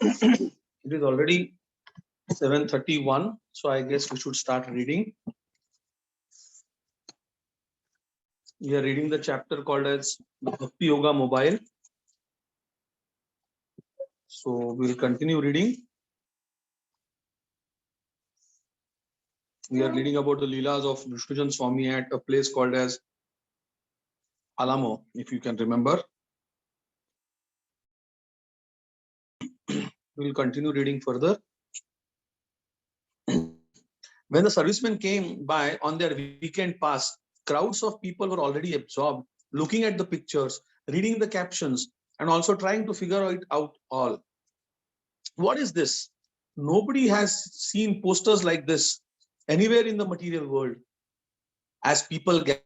It is already 7:31, so I guess we should start reading. We are reading the chapter called as Bhakti Yoga Mobile. So we will continue reading. We are reading about the Leelas of Vishnujan Swami at a place called as Alamo, if you can remember. We will continue reading further. When the servicemen came by on their weekend pass, crowds of people were already absorbed, looking at the pictures, reading the captions, and also trying to figure it out all. What is this? Nobody has seen posters like this anywhere in the material world. As people gather,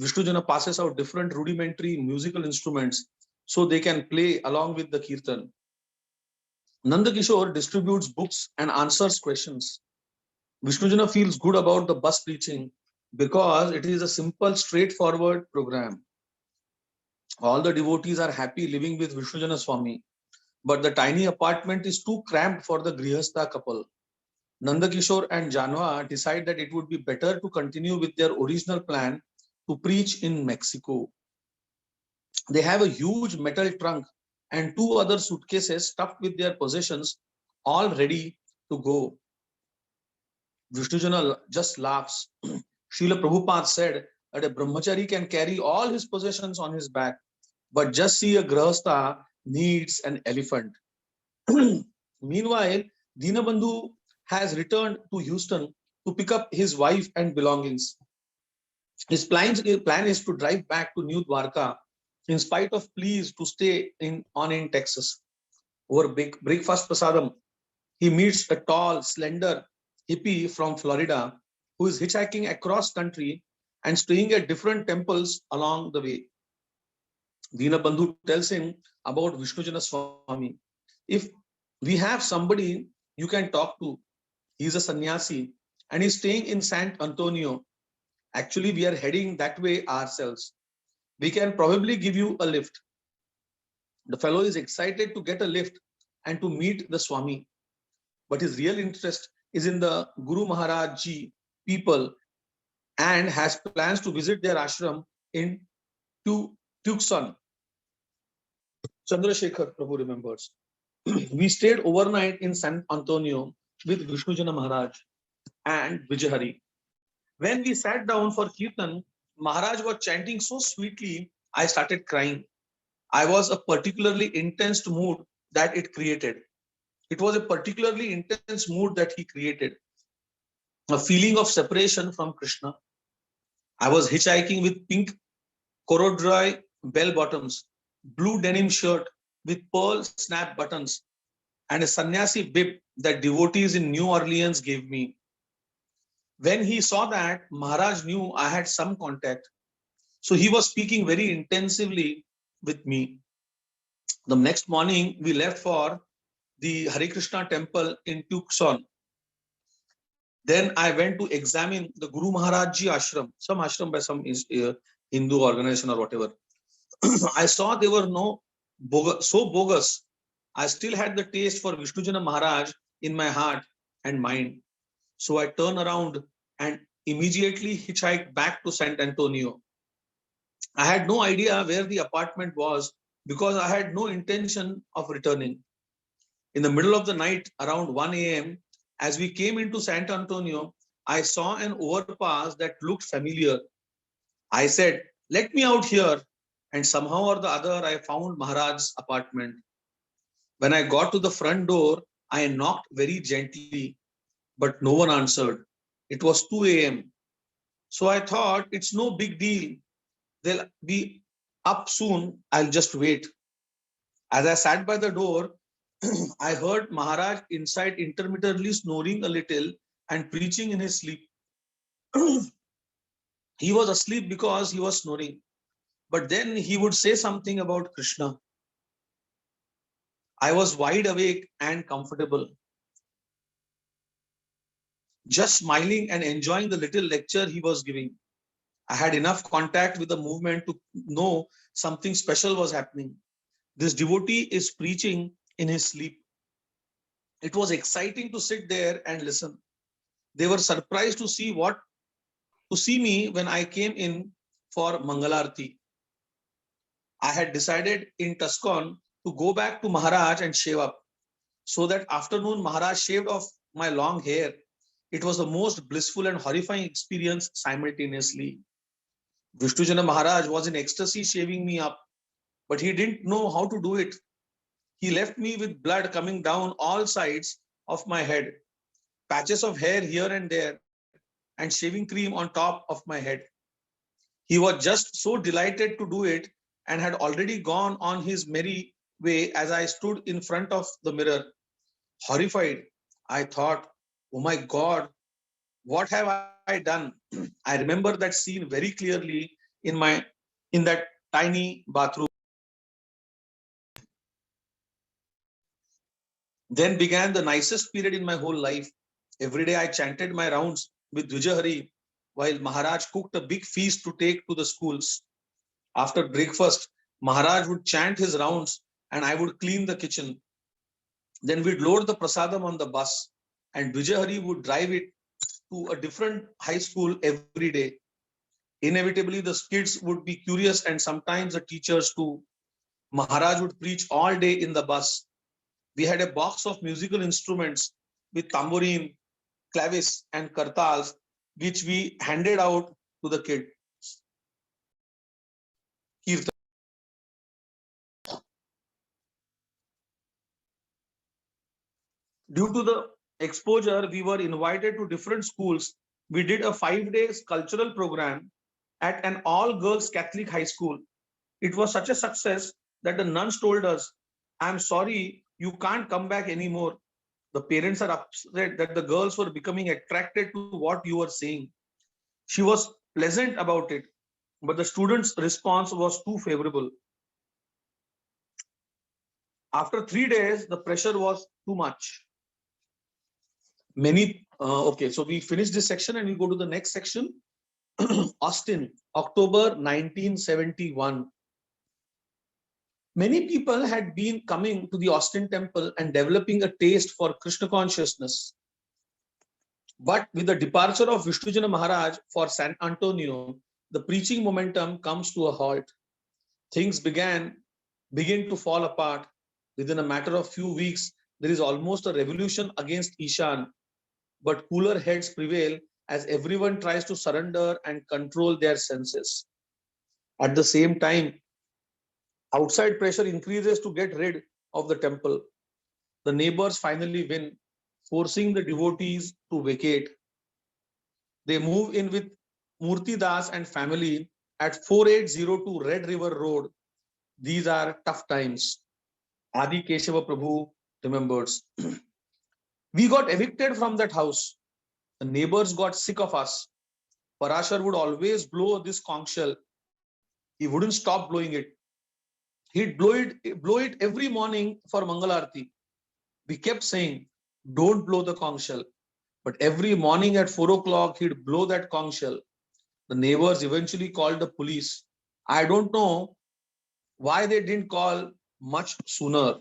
Vishnujana passes out different rudimentary musical instruments so they can play along with the kirtan. Nandakishore distributes books and answers questions. Vishnujana feels good about the bus preaching because it is a simple, straightforward program. All the devotees are happy living with Vishnujana Swami, but the tiny apartment is too cramped for the Grihastha couple. Nandakishore and Janva decide that it would be better to continue with their original plan to preach in Mexico. They have a huge metal trunk and two other suitcases stuffed with their possessions, all ready to go. Vishnujana just laughs. Srila Prabhupada said that a brahmachari can carry all his possessions on his back, but just see a grahastha needs an elephant. Meanwhile, Dinabandhu has returned to Houston to pick up his wife and belongings. His plan is to drive back to New Dwarka in spite of pleas to stay in Texas. Over breakfast prasadam, he meets a tall, slender hippie from Florida who is hitchhiking across country and staying at different temples along the way. Dinabandhu tells him about Vishnujana Swami. If we have somebody you can talk to, he is a sannyasi and is staying in San Antonio. Actually, we are heading that way ourselves. We can probably give you a lift. The fellow is excited to get a lift and to meet the Swami. But his real interest is in the Guru Maharaj Ji people and has plans to visit their ashram in Tucson. Chandrasekhar Prabhu remembers. We stayed overnight in San Antonio with Vishnujana Maharaj and Vijayhari. When we sat down for Kirtan, Maharaj was chanting so sweetly, I started crying. I was a particularly intense mood that it created. It was a particularly intense mood that he created. A feeling of separation from Krishna. I was hitchhiking with pink corduroy bell bottoms, blue denim shirt with pearl snap buttons, and a sannyasi bib that devotees in New Orleans gave me. When he saw that, Maharaj knew I had some contact. So he was speaking very intensively with me. The next morning, we left for the Hare Krishna temple in Tucson. Then I went to examine the Guru Maharaj Ji ashram, some ashram by some Hindu organization or whatever. I saw they were so bogus. I still had the taste for Vishnujana Maharaj in my heart and mind. So I turned around and immediately hitchhiked back to San Antonio. I had no idea where the apartment was because I had no intention of returning. In the middle of the night, around 1 a.m., as we came into San Antonio, I saw an overpass that looked familiar. I said, "Let me out here." And somehow or the other, I found Maharaj's apartment. When I got to the front door, I knocked very gently, but no one answered. It was 2 a.m. So I thought, it's no big deal. They'll be up soon. I'll just wait. As I sat by the door, I heard Maharaj inside intermittently snoring a little and preaching in his sleep. He was asleep because he was snoring. But then he would say something about Krishna. I was wide awake and comfortable, just smiling and enjoying the little lecture he was giving. I had enough contact with the movement to know something special was happening. This devotee is preaching in his sleep. It was exciting to sit there and listen. They were surprised to see me when I came in for Mangalarti. I had decided in Tuscan to go back to Maharaj and shave up. So that afternoon, Maharaj shaved off my long hair. It was the most blissful and horrifying experience simultaneously. Vishnujana Maharaj was in ecstasy shaving me up, but he didn't know how to do it. He left me with blood coming down all sides of my head, patches of hair here and there, and shaving cream on top of my head. He was just so delighted to do it and had already gone on his merry way as I stood in front of the mirror. Horrified, I thought, oh my God, what have I done? I remember that scene very clearly in that tiny bathroom. Then began the nicest period in my whole life. Every day I chanted my rounds with Vijahari while Maharaj cooked a big feast to take to the schools. After breakfast, Maharaj would chant his rounds and I would clean the kitchen. Then we'd load the prasadam on the bus and Vijahari would drive it to a different high school every day. Inevitably, the kids would be curious and sometimes the teachers too. Maharaj would preach all day in the bus. We had a box of musical instruments with tambourine, clavis, and kartals, which we handed out to the kids. Due to the exposure, we were invited to different schools. We did a 5 days cultural program at an all girls Catholic high school. It was such a success that the nuns told us, I'm sorry, you can't come back anymore. The parents are upset that the girls were becoming attracted to what you were saying. She was pleasant about it, but the students' response was too favorable. After 3 days, the pressure was too much. Okay, so we finish this section and we go to the next section. Austin, October 1971. Many people had been coming to the Austin temple and developing a taste for Krishna consciousness. But with the departure of Vishnujana Maharaj for San Antonio, the preaching momentum comes to a halt. Things begin to fall apart. Within a matter of few weeks, there is almost a revolution against Ishan, but cooler heads prevail as everyone tries to surrender and control their senses. At the same time, outside pressure increases to get rid of the temple. The neighbors finally win, forcing the devotees to vacate. They move in with Murti Das and family at 4802 Red River Road. These are tough times. Adi Keshava Prabhu remembers. We got evicted from that house. The neighbors got sick of us. Parashar would always blow this conch shell. He wouldn't stop blowing it. He'd blow it every morning for Mangalarti. We kept saying, don't blow the conch shell. But every morning at 4 o'clock, he'd blow that conch shell. The neighbors eventually called the police. I don't know why they didn't call much sooner.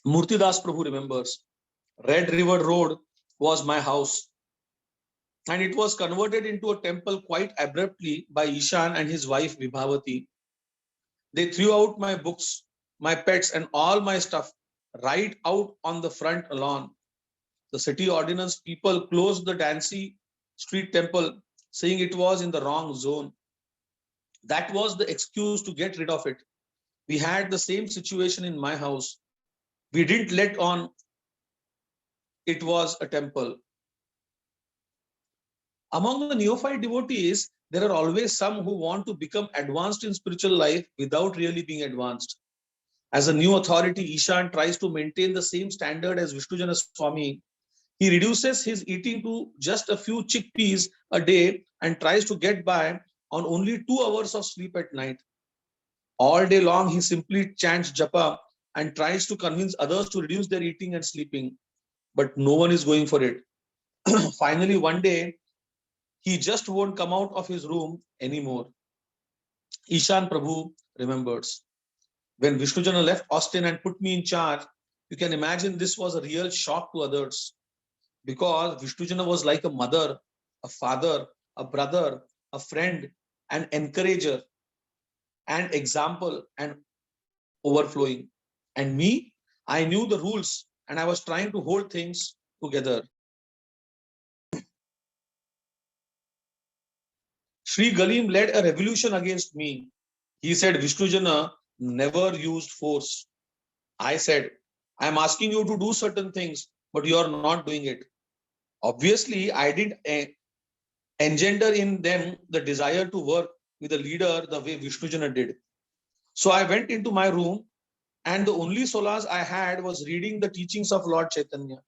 Murtidas Prabhu remembers. Red River Road was my house, and it was converted into a temple quite abruptly by Ishan and his wife Vibhavati. They threw out my books, my pets, and all my stuff right out on the front lawn. The city ordinance people closed the Dancy Street temple, saying it was in the wrong zone. That was the excuse to get rid of it. We had the same situation in my house. We didn't let on it was a temple. Among the neophyte devotees, there are always some who want to become advanced in spiritual life without really being advanced. As a new authority, Ishan tries to maintain the same standard as Vishnujana Swami. He reduces his eating to just a few chickpeas a day and tries to get by on only 2 hours of sleep at night. All day long, he simply chants japa and tries to convince others to reduce their eating and sleeping, but no one is going for it. Finally, one day, he just won't come out of his room anymore. Ishan Prabhu remembers. When Vishnujana left Austin and put me in charge, you can imagine this was a real shock to others because Vishnujana was like a mother, a father, a brother, a friend, an encourager, and example and overflowing. And me, I knew the rules and I was trying to hold things together. Sri Galim led a revolution against me. He said Vishnujana never used force. I said, I am asking you to do certain things, but you are not doing it. Obviously, I didn't engender in them the desire to work with a leader the way Vishnujana did. So I went into my room, and the only solace I had was reading the teachings of Lord Chaitanya.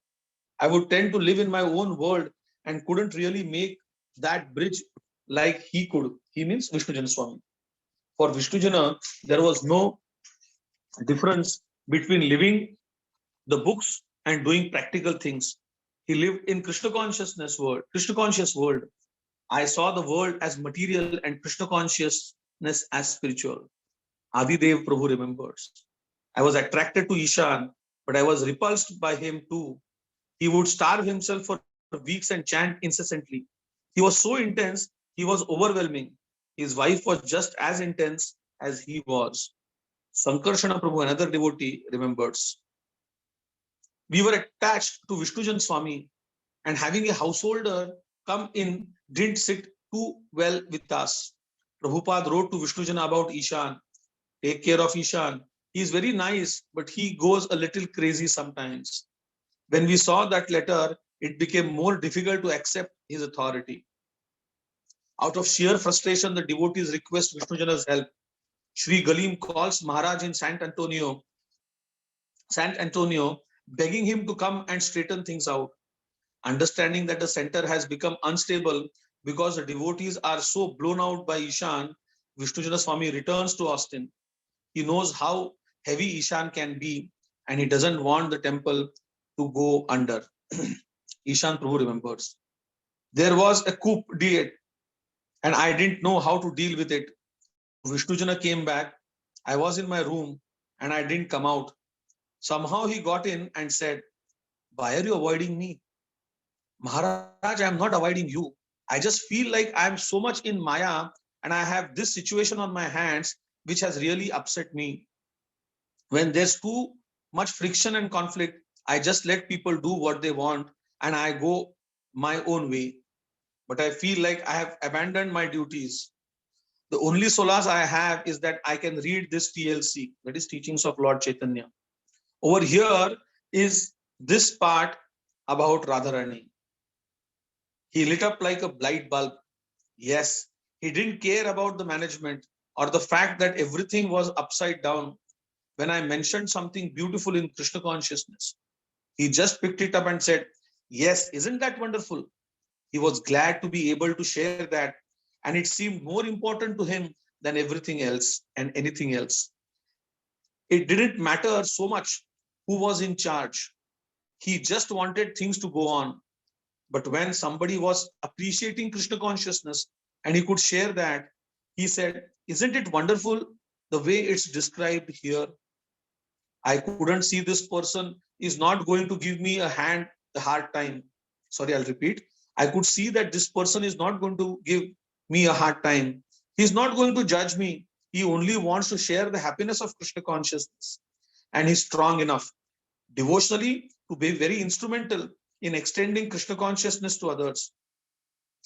I would tend to live in my own world and couldn't really make that bridge like he could. He means Vishnujana Swami. For Vishnujana, there was no difference between living the books and doing practical things. He lived in Krishna conscious world. I saw the world as material and Krishna consciousness as spiritual. Adidev Prabhu remembers. I was attracted to Ishan, but I was repulsed by him too. He would starve himself for weeks and chant incessantly. He was so intense, he was overwhelming. His wife was just as intense as he was. Sankarshana Prabhu, another devotee, remembers. We were attached to Vishnujan Swami, and having a householder come in didn't sit too well with us. Prabhupada wrote to Vishnujana about Ishan. Take care of Ishan. He is very nice, but he goes a little crazy sometimes. When we saw that letter, it became more difficult to accept his authority. Out of sheer frustration, the devotees request Vishnujana's help. Sri Galim calls Maharaj in San Antonio, begging him to come and straighten things out. Understanding that the center has become unstable because the devotees are so blown out by Ishan, Vishnujana Swami returns to Austin. He knows how heavy Ishan can be and he doesn't want the temple to go under. Ishan Prabhu remembers. There was a coup d'etat and I didn't know how to deal with it. So Vishnujana came back. I was in my room and I didn't come out. Somehow he got in and said, why are you avoiding me? Maharaj, I am not avoiding you. I just feel like I am so much in Maya and I have this situation on my hands which has really upset me. When there's too much friction and conflict, I just let people do what they want and I go my own way. But I feel like I have abandoned my duties. The only solace I have is that I can read this TLC, that is Teachings of Lord Chaitanya. Over here is this part about Radharani. He lit up like a light bulb. Yes, he didn't care about the management or the fact that everything was upside down when I mentioned something beautiful in Krishna consciousness. He just picked it up and said, yes, isn't that wonderful? He was glad to be able to share that, and it seemed more important to him than everything else and anything else. It didn't matter so much who was in charge. He just wanted things to go on. But when somebody was appreciating Krishna consciousness and he could share that, he said, isn't it wonderful the way it's described here? I couldn't see this person is not going to give me a hard time. Sorry, I'll repeat. I could see that this person is not going to give me a hard time. He's not going to judge me. He only wants to share the happiness of Krishna consciousness. And he's strong enough devotionally to be very instrumental in extending Krishna consciousness to others.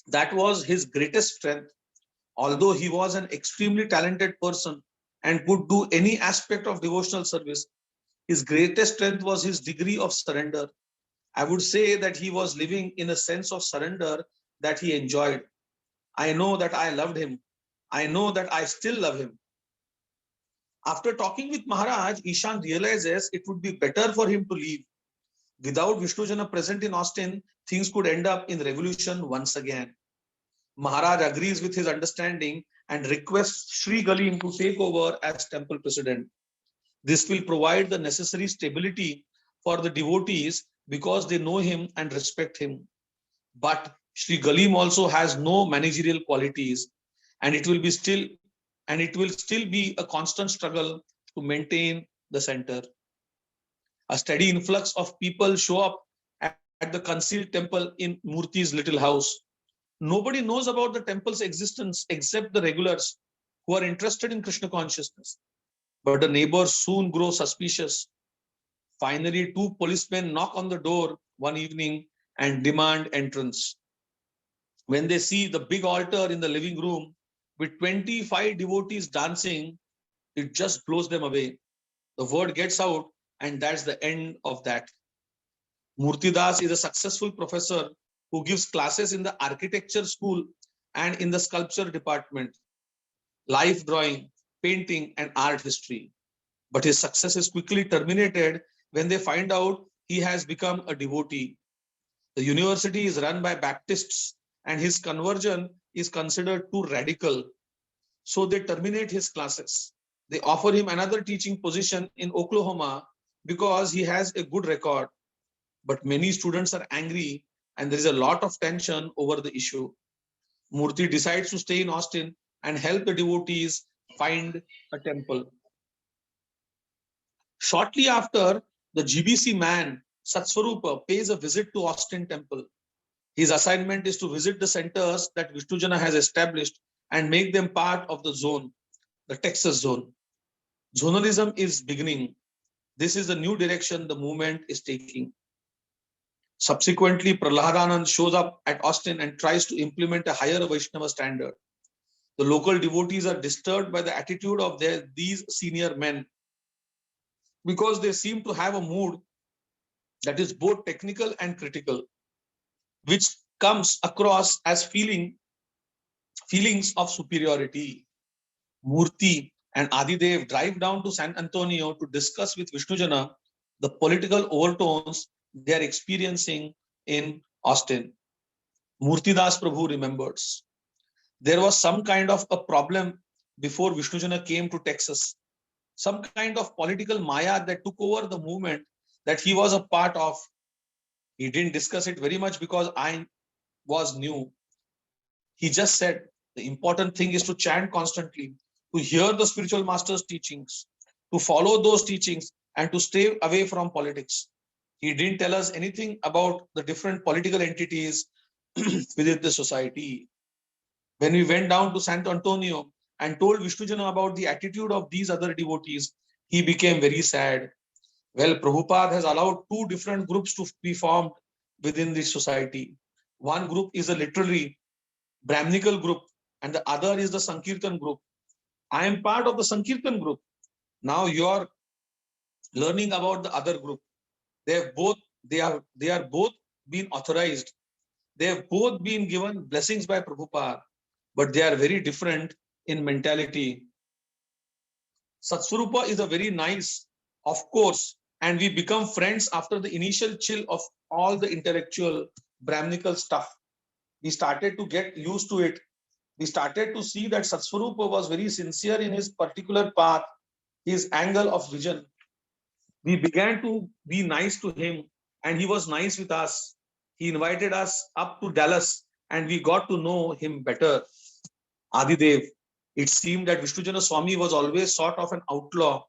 That was his greatest strength. Although he was an extremely talented person and could do any aspect of devotional service, his greatest strength was his degree of surrender. I would say that he was living in a sense of surrender that he enjoyed. I know that I loved him. I know that I still love him. After talking with Maharaj, Ishan realizes it would be better for him to leave. Without Vishnujana present in Austin, things could end up in revolution once again. Maharaj agrees with his understanding and requests Sri Galim to take over as temple president. This will provide the necessary stability for the devotees because they know him and respect him. But Sri Galim also has no managerial qualities, and it will still be a constant struggle to maintain the center. A steady influx of people show up at the concealed temple in Murthy's little house. Nobody knows about the temple's existence except the regulars who are interested in Krishna consciousness. But the neighbors soon grow suspicious. Finally, two policemen knock on the door one evening and demand entrance. When they see the big altar in the living room with 25 devotees dancing, it just blows them away. The word gets out, and that's the end of that. Murtidas is a successful professor who gives classes in the architecture school and in the sculpture department, life drawing, painting, and art history. But his success is quickly terminated when they find out he has become a devotee. The university is run by Baptists, and his conversion is considered too radical. So they terminate his classes. They offer him another teaching position in Oklahoma because he has a good record. But many students are angry, and there is a lot of tension over the issue. Murthy decides to stay in Austin and help the devotees find a temple. Shortly after, the GBC man, Satsvarupa, pays a visit to Austin temple. His assignment is to visit the centers that Vishnujana has established and make them part of the zone, the Texas zone. Zonalism is beginning. This is the new direction the movement is taking. Subsequently, Prahladanand shows up at Austin and tries to implement a higher Vaishnava standard. The local devotees are disturbed by the attitude of these senior men because they seem to have a mood that is both technical and critical, which comes across as feelings of superiority. Murthy and Adidev drive down to San Antonio to discuss with Vishnujana the political overtones they are experiencing in Austin. Murtidas Prabhu remembers there was some kind of a problem before Vishnujana came to Texas, some kind of political maya that took over the movement that he was a part of. He didn't discuss it very much because I was new. He just said the important thing is to chant constantly, to hear the spiritual master's teachings, to follow those teachings, and to stay away from politics. He didn't tell us anything about the different political entities within the society. When we went down to San Antonio and told Vishnujana about the attitude of these other devotees, he became very sad. Well, Prabhupada has allowed two different groups to be formed within this society. One group is a literary Brahminical group, and the other is the Sankirtan group. I am part of the Sankirtan group. Now you are learning about the other group. They have both they are both been authorized. They have both been given blessings by Prabhupada, but they are very different in mentality. Satsvarupa is a very nice, of course, and we become friends after the initial chill of all the intellectual Brahminical stuff. We started to get used to it. We started to see that Satsvarupa was very sincere in his particular path, his angle of vision. We began to be nice to him, and he was nice with us. He invited us up to Dallas, and we got to know him better. Adidev, it seemed that Vishnujana Swami was always sort of an outlaw.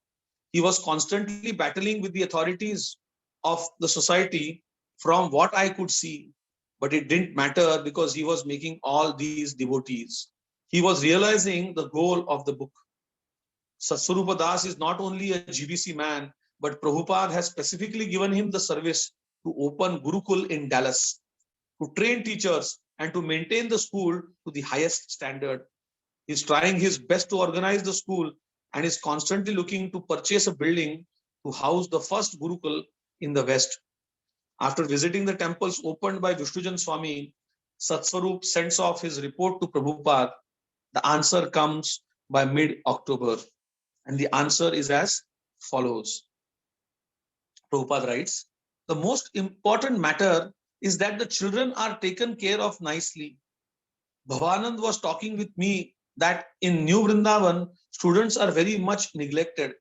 He was constantly battling with the authorities of the society from what I could see. But it didn't matter because he was making all these devotees. He was realizing the goal of the book. Satsvarupa Das is not only a GBC man, but Prabhupada has specifically given him the service to open Gurukul in Dallas, to train teachers and to maintain the school to the highest standard. He's trying his best to organize the school and is constantly looking to purchase a building to house the first Gurukul in the West. After visiting the temples opened by Vishnujan Swami, Satsvarup sends off his report to Prabhupada. The answer comes by mid-October, and the answer is as follows. Prabhupada writes, the most important matter is that the children are taken care of nicely. Bhavanand was talking with me that in New Vrindavan, students are very much neglected.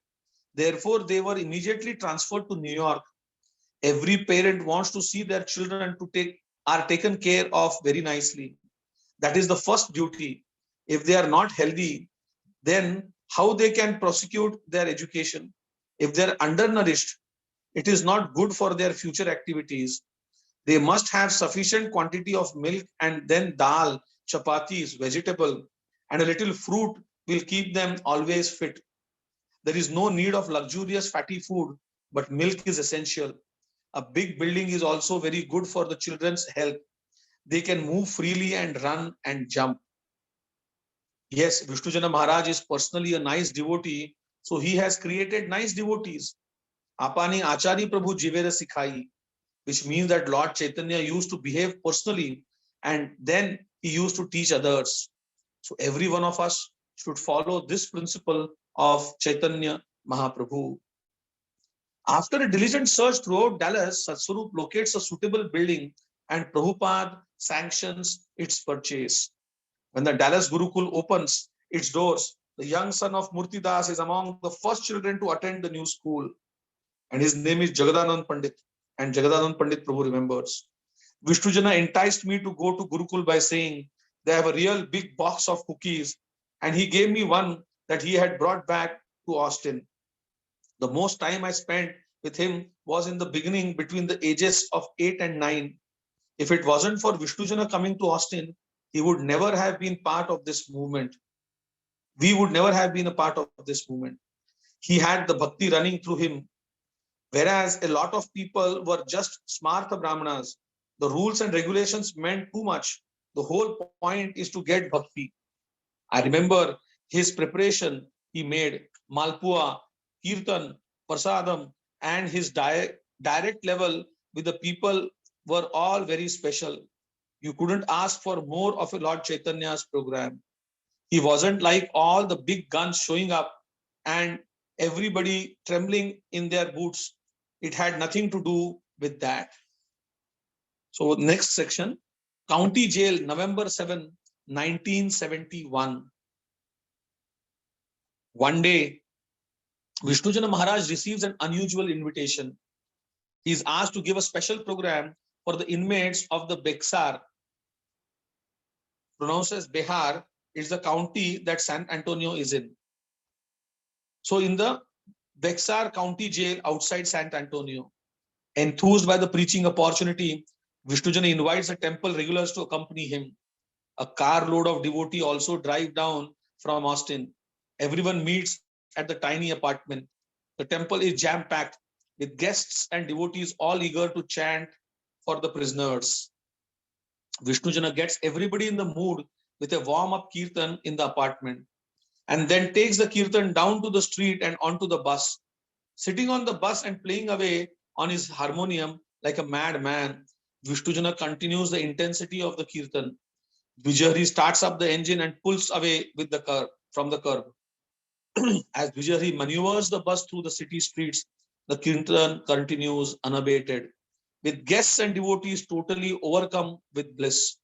Therefore, they were immediately transferred to New York. Every parent wants to see their children are taken care of very nicely. That is the first duty. If they are not healthy, then how they can prosecute their education. If they're undernourished, it is not good for their future activities. They must have sufficient quantity of milk, and then dal, chapatis, vegetable, and a little fruit will keep them always fit. There is no need of luxurious fatty food, but milk is essential. A big building is also very good for the children's health. They can move freely and run and jump. Yes, Vishnujana Maharaj is personally a nice devotee, so he has created nice devotees. Apani Achari Prabhu Jivera Sikhai, which means that Lord Chaitanya used to behave personally and then he used to teach others. So every one of us should follow this principle of Chaitanya Mahaprabhu. After a diligent search throughout Dallas, Satswarup locates a suitable building and Prabhupada sanctions its purchase. When the Dallas Gurukul opens its doors, the young son of Murtidas is among the first children to attend the new school. And his name is Jagadanand Pandit. And Jagadanand Pandit Prabhu remembers. Vishnujana enticed me to go to Gurukul by saying, they have a real big box of cookies. And he gave me one that he had brought back to Austin. The most time I spent with him was in the beginning between the ages of 8 and 9. If it wasn't for Vishnujana coming to Austin, he would never have been part of this movement. We would never have been a part of this movement. He had the bhakti running through him, whereas a lot of people were just smartha brahmanas. The rules and regulations meant too much. The whole point is to get bhakti. I remember his preparation he made, malpua, kirtan, prasadam, and his direct level with the people were all very special. You couldn't ask for more of a Lord Chaitanya's program. He wasn't like all the big guns showing up and everybody trembling in their boots. It had nothing to do with that. So next section, County Jail, November 7, 1971. One day, Vishnujana Maharaj receives an unusual invitation. He is asked to give a special program for the inmates of the Bexar, pronounced as Behar, is the county that San Antonio is in. So in the Bexar County Jail outside San Antonio, enthused by the preaching opportunity, Vishnujana invites the temple regulars to accompany him. A carload of devotees also drive down from Austin. Everyone meets at the tiny apartment. The temple is jam-packed with guests and devotees all eager to chant for the prisoners. Vishnujana gets everybody in the mood with a warm-up kirtan in the apartment and then takes the kirtan down to the street and onto the bus. Sitting on the bus and playing away on his harmonium like a madman, Vishnujana continues the intensity of the kirtan. Vijayari starts up the engine and pulls away with the curb from the curb. As Vijayari maneuvers the bus through the city streets, the kirtan continues unabated, with guests and devotees totally overcome with bliss.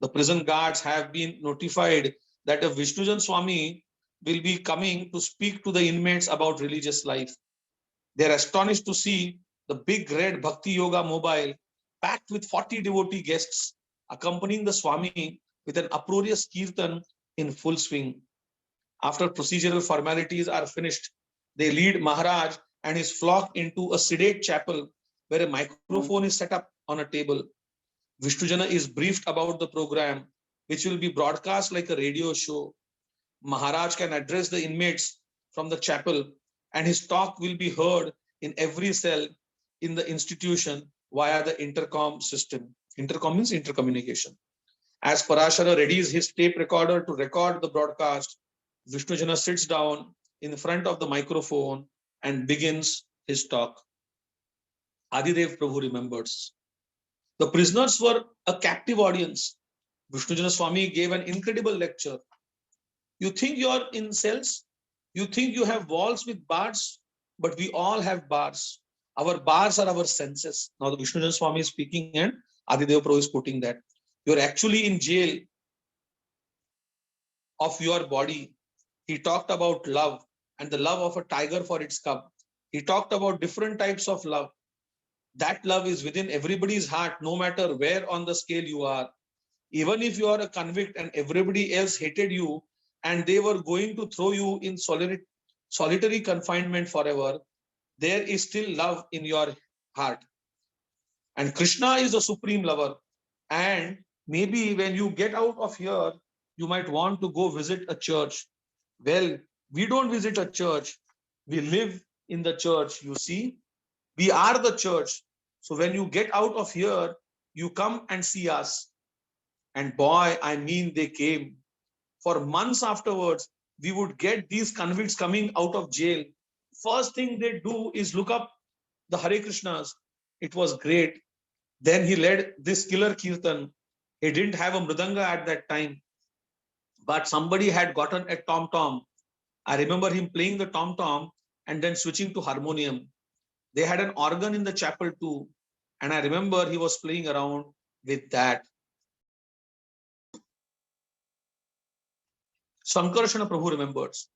The prison guards have been notified that a Vishnujan Swami will be coming to speak to the inmates about religious life. They are astonished to see the big red Bhakti Yoga mobile packed with 40 devotee guests accompanying the Swami with an uproarious kirtan in full swing. After procedural formalities are finished, they lead Maharaj and his flock into a sedate chapel where a microphone is set up on a table. Vishnujana is briefed about the program, which will be broadcast like a radio show. Maharaj can address the inmates from the chapel, and his talk will be heard in every cell in the institution via the intercom system. Intercom means intercommunication. As Parashara readies his tape recorder to record the broadcast, Vishnujana sits down in front of the microphone and begins his talk. Adidev Prabhu remembers. The prisoners were a captive audience. Vishnujana Swami gave an incredible lecture. You think you're in cells? You think you have walls with bars? But we all have bars. Our bars are our senses. Now the Vishnujana Swami is speaking and Adidev Prabhu is quoting that. You're actually in jail of your body. He talked about love and the love of a tiger for its cub. He talked about different types of love. That love is within everybody's heart, no matter where on the scale you are. Even if you are a convict and everybody else hated you, and they were going to throw you in solitary confinement forever, there is still love in your heart. And Krishna is the supreme lover. And maybe when you get out of here, you might want to go visit a church. Well, we don't visit a church. We live in the church, you see. We are the church. So when you get out of here, you come and see us. And boy, I mean, they came. For months afterwards, we would get these convicts coming out of jail. First thing they do is look up the Hare Krishnas. It was great. Then he led this killer Kirtan. He didn't have a mridanga at that time, but somebody had gotten a tom tom. I remember him playing the tom tom and then switching to harmonium. They had an organ in the chapel too. And I remember he was playing around with that. Sankarshana Prabhu remembers.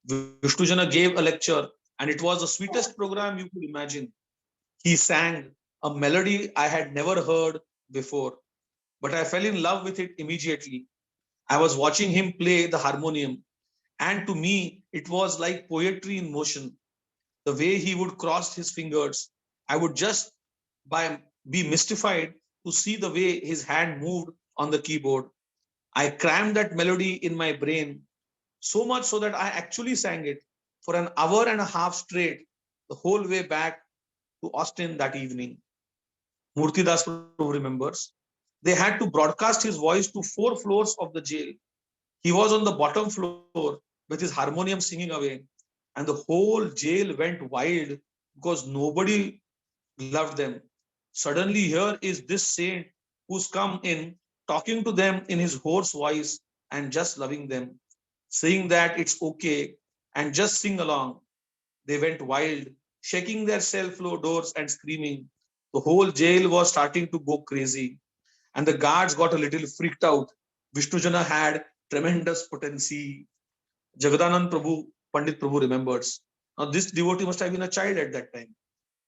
Vishnujana gave a lecture and it was the sweetest program you could imagine. He sang a melody I had never heard before, but I fell in love with it immediately. I was watching him play the harmonium, and to me, it was like poetry in motion. The way he would cross his fingers, I would just be mystified to see the way his hand moved on the keyboard. I crammed that melody in my brain so much so that I actually sang it for an hour and a half straight, the whole way back to Austin that evening. Murtidas Prabhu remembers. They had to broadcast his voice to 4 floors of the jail. He was on the bottom floor with his harmonium singing away, and the whole jail went wild because nobody loved them. Suddenly, here is this saint who's come in, talking to them in his hoarse voice and just loving them, saying that it's okay and just sing along. They went wild, shaking their cell floor doors and screaming. The whole jail was starting to go crazy, and the guards got a little freaked out. Vishnujana had tremendous potency. Jagadanand Prabhu, Pandit Prabhu remembers. Now, this devotee must have been a child at that time.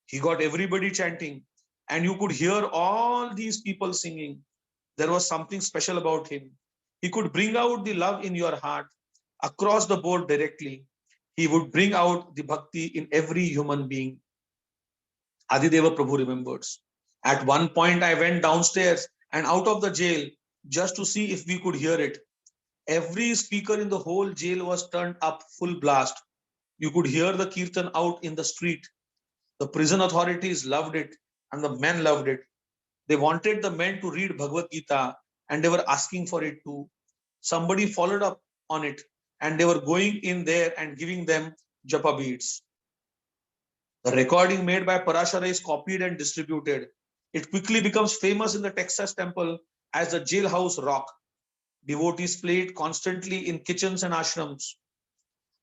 He got everybody chanting, and you could hear all these people singing. There was something special about him. He could bring out the love in your heart across the board directly. He would bring out the bhakti in every human being. Adideva Prabhu remembers. At one point, I went downstairs and out of the jail just to see if we could hear it. Every speaker in the whole jail was turned up full blast. You could hear the kirtan out in the street. The prison authorities loved it and the men loved it. They wanted the men to read Bhagavad Gita and they were asking for it too. Somebody followed up on it and they were going in there and giving them japa beads. The recording made by Parashara is copied and distributed. It quickly becomes famous in the Texas temple as the jailhouse rock. Devotees play it constantly in kitchens and ashrams.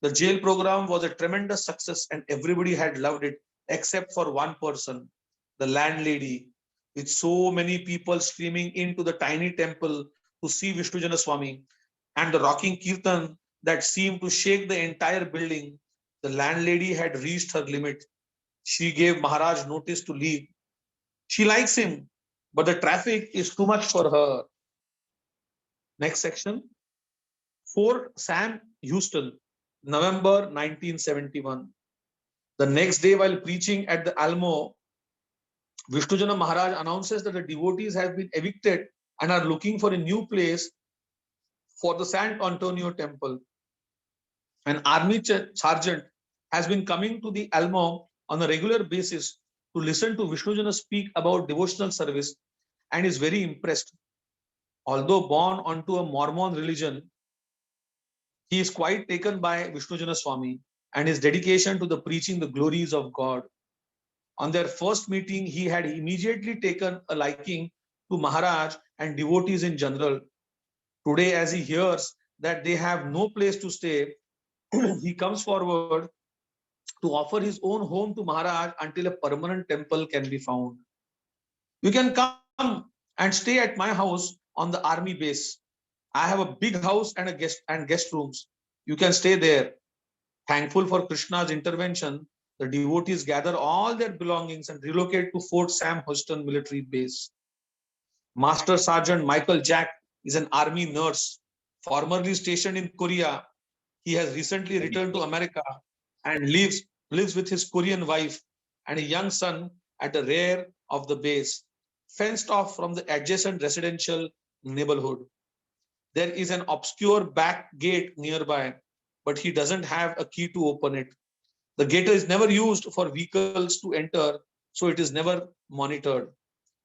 The jail program was a tremendous success and everybody had loved it except for one person, the landlady, with so many people streaming into the tiny temple to see Vishnujana Swami and the rocking kirtan that seemed to shake the entire building. The landlady had reached her limit. She gave Maharaj notice to leave. She likes him, but the traffic is too much for her. Next section. Fort Sam Houston, November 1971. The next day, while preaching at the Almo, Vishnujana Maharaj announces that the devotees have been evicted and are looking for a new place for the San Antonio temple. An army sergeant has been coming to the Almo on a regular basis to listen to Vishnujana speak about devotional service and is very impressed. Although born onto a Mormon religion, he is quite taken by Vishnujana Swami and his dedication to the preaching the glories of God. On their first meeting, he had immediately taken a liking to Maharaj and devotees in general. Today, as he hears that they have no place to stay, he comes forward to offer his own home to Maharaj until a permanent temple can be found. You can come and stay at my house on the army base. I have a big house and guest rooms. You can stay there. Thankful for Krishna's intervention, the devotees gather all their belongings and relocate to Fort Sam Houston military base. Master Sergeant Michael Jack is an army nurse. Formerly stationed in Korea, he has recently returned to America and lives with his Korean wife and a young son at the rear of the base, fenced off from the adjacent residential neighborhood. There is an obscure back gate nearby, but he doesn't have a key to open it. The gate is never used for vehicles to enter, so it is never monitored.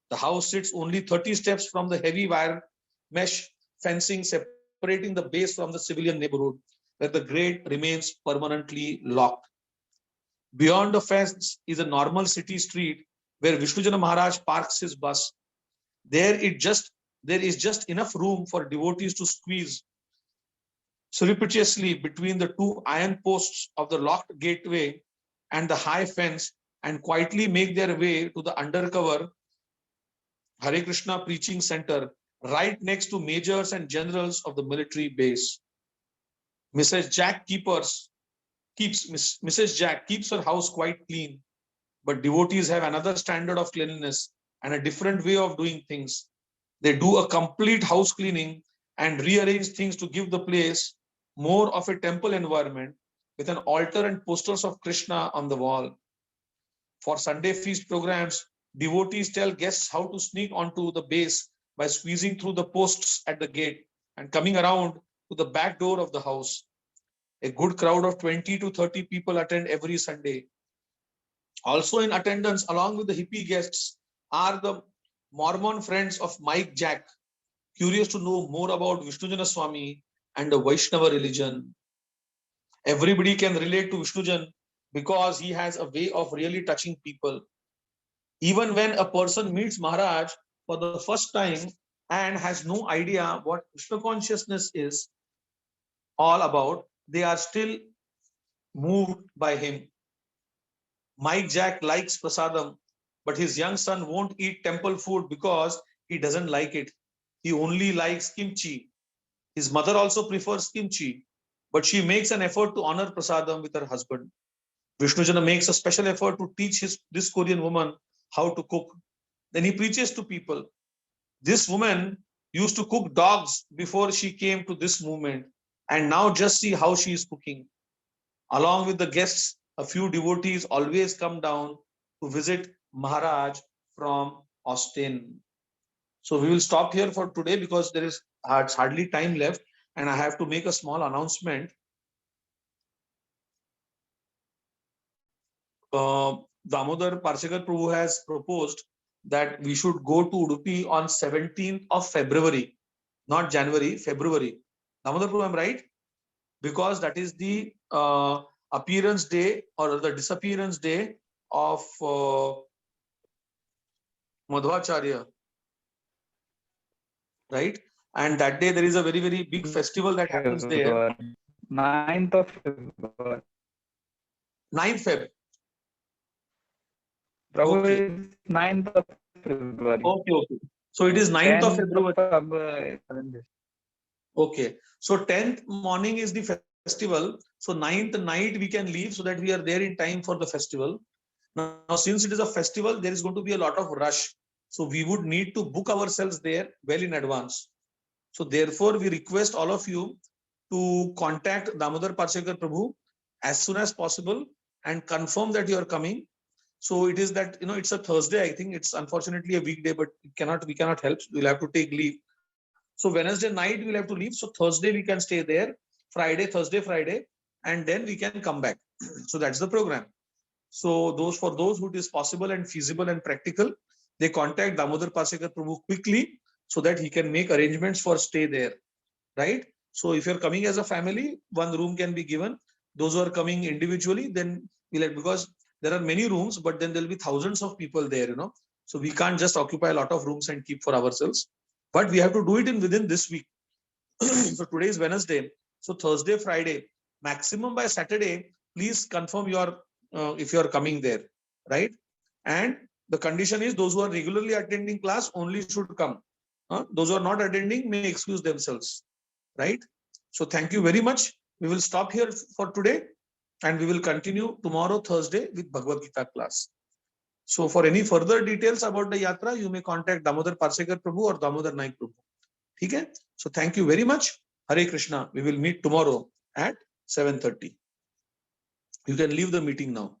The house sits only 30 steps from the heavy wire mesh fencing separating the base from the civilian neighborhood, where the gate remains permanently locked. Beyond the fence is a normal city street where Vishnujana Maharaj parks his bus. There, there is just enough room for devotees to squeeze surreptitiously between the two iron posts of the locked gateway and the high fence and quietly make their way to the undercover Hare Krishna preaching center right next to majors and generals of the military base. Mrs. Jack Mrs. Jack keeps her house quite clean, but devotees have another standard of cleanliness and a different way of doing things. They do a complete house cleaning and rearrange things to give the place more of a temple environment with an altar and posters of Krishna on the wall. For Sunday feast programs, devotees tell guests how to sneak onto the base by squeezing through the posts at the gate and coming around to the back door of the house. A good crowd of 20 to 30 people attend every Sunday. Also in attendance, along with the hippie guests, are the Mormon friends of Mike Jack, curious to know more about Vishnujana Swami and the Vaishnava religion. Everybody can relate to Vishnujan because he has a way of really touching people. Even when a person meets Maharaj for the first time and has no idea what Krishna consciousness is all about, they are still moved by him. Mike Jack likes prasadam, but his young son won't eat temple food because he doesn't like it. He only likes kimchi. His mother also prefers kimchi, but she makes an effort to honor prasadam with her husband. Vishnujana makes a special effort to teach this Korean woman how to cook. Then he preaches to people. This woman used to cook dogs before she came to this movement, and now just see how she is cooking. Along with the guests, a few devotees always come down to visit Maharaj from Austin. So we will stop here for today because there is hardly time left and I have to make a small announcement. Damodar Parshekar Prabhu has proposed that we should go to Udupi on 17th of February, not January, February. Damodar Prabhu, I'm right? Because that is the appearance day or the disappearance day of Madhvacharya, right? And that day there is a very, very big festival that happens there. 9th of February. 9th Feb. Prabhu Okay. is 9th of February. Okay, okay. So it is 9th of February. Okay. So 10th morning is the festival. So 9th night we can leave so that we are there in time for the festival. Now, since it is a festival, there is going to be a lot of rush. So we would need to book ourselves there well in advance. So therefore, we request all of you to contact Damodar Parshekar Prabhu as soon as possible and confirm that you are coming. So it is that, it's a Thursday. I think it's unfortunately a weekday, but we cannot help. We'll have to take leave. So Wednesday night we'll have to leave. So Thursday we can stay there. Thursday, Friday, and then we can come back. So that's the program. So for those who it is possible and feasible and practical, they contact Damodar Parshekar Prabhu quickly so that he can make arrangements for stay there, right? So if you're coming as a family, one room can be given. Those who are coming individually, then because there are many rooms, but then there'll be thousands of people there, So we can't just occupy a lot of rooms and keep for ourselves, but we have to do it within this week. So today is Wednesday. So Thursday, Friday, maximum by Saturday, please confirm if you are coming there, right? And the condition is those who are regularly attending class only should come. Those who are not attending may excuse themselves, right? So thank you very much. We will stop here for today and we will continue tomorrow, Thursday, with Bhagavad Gita class. So for any further details about the yatra, you may contact Damodar Parshekar Prabhu or Damodar Naik Prabhu. Okay? So thank you very much. Hare Krishna. We will meet tomorrow at 7:30. You can leave the meeting now.